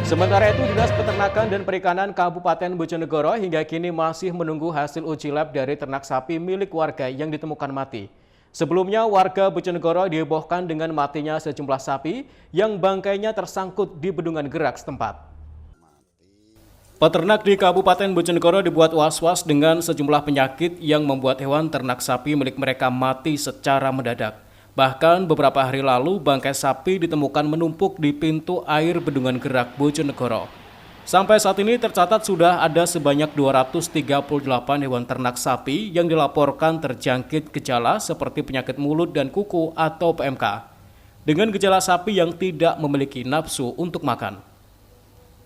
Sementara itu, Dinas Peternakan dan Perikanan Kabupaten Bojonegoro hingga kini masih menunggu hasil uji lab dari ternak sapi milik warga yang ditemukan mati. Sebelumnya, warga Bojonegoro dihebohkan dengan matinya sejumlah sapi yang bangkainya tersangkut di bendungan gerak setempat. Peternak di Kabupaten Bojonegoro dibuat was-was dengan sejumlah penyakit yang membuat hewan ternak sapi milik mereka mati secara mendadak. Bahkan beberapa hari lalu bangkai sapi ditemukan menumpuk di pintu air bendungan gerak Bojonegoro. Sampai saat ini tercatat sudah ada sebanyak 238 hewan ternak sapi yang dilaporkan terjangkit gejala seperti penyakit mulut dan kuku atau PMK. Dengan gejala sapi yang tidak memiliki nafsu untuk makan.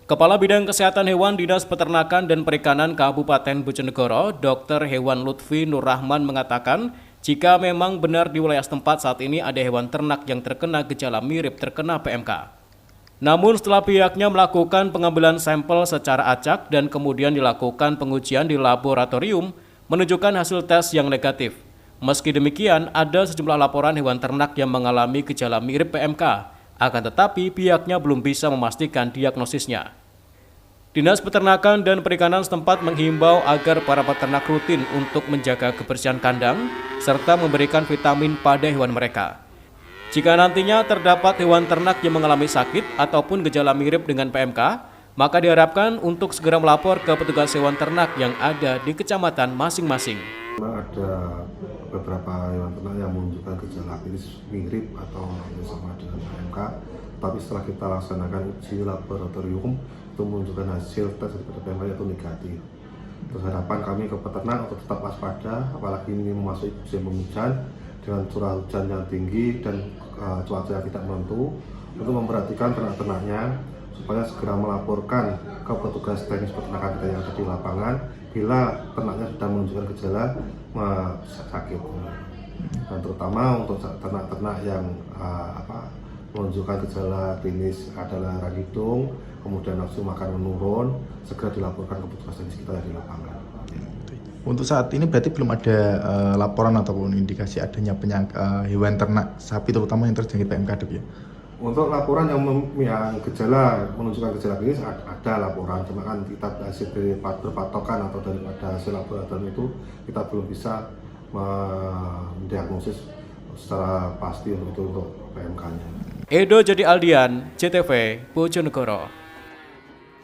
Kepala Bidang Kesehatan Hewan Dinas Peternakan dan Perikanan Kabupaten Bojonegoro, Dr. Hewan Lutfi Nur Rahman mengatakan, jika memang benar di wilayah setempat saat ini ada hewan ternak yang terkena gejala mirip terkena PMK. Namun setelah pihaknya melakukan pengambilan sampel secara acak dan kemudian dilakukan pengujian di laboratorium, menunjukkan hasil tes yang negatif. Meski demikian, ada sejumlah laporan hewan ternak yang mengalami gejala mirip PMK. Akan tetapi pihaknya belum bisa memastikan diagnosisnya. Dinas Peternakan dan Perikanan setempat menghimbau agar para peternak rutin untuk menjaga kebersihan kandang serta memberikan vitamin pada hewan mereka. Jika nantinya terdapat hewan ternak yang mengalami sakit ataupun gejala mirip dengan PMK, maka diharapkan untuk segera melapor ke petugas hewan ternak yang ada di kecamatan masing-masing. Ada beberapa hewan ternak yang menunjukkan gejala klinis mirip atau sama dengan PMK, tapi setelah kita laksanakan uji laboratorium itu menunjukkan hasil tes daripada PMK itu negatif. Terus harapan kami ke peternak untuk tetap waspada, apalagi ini memasuki musim penghujan dengan curah hujan yang tinggi dan cuaca yang tidak menentu, untuk memperhatikan ternak-ternaknya supaya segera melaporkan ke petugas teknis peternakan kita yang ada di lapangan bila ternaknya sudah menunjukkan gejala sakit. Dan terutama untuk ternak-ternak yang menunjukkan gejala klinis adalah radang hidung, kemudian nafsu makan menurun, segera dilaporkan ke petugas teknis kita di lapangan. Untuk saat ini berarti belum ada laporan ataupun indikasi adanya hewan ternak sapi terutama yang terjangkit PMK, Dok, ya? Untuk laporan yang gejala menunjukkan gejala klinis ada laporan, cuma kan kita hasil dari berpatokan atau daripada hasil laboratorium itu kita belum bisa mendiagnosis secara pasti untuk PMK-nya. Edo Jadi Aldian, CTV, Bojonegoro.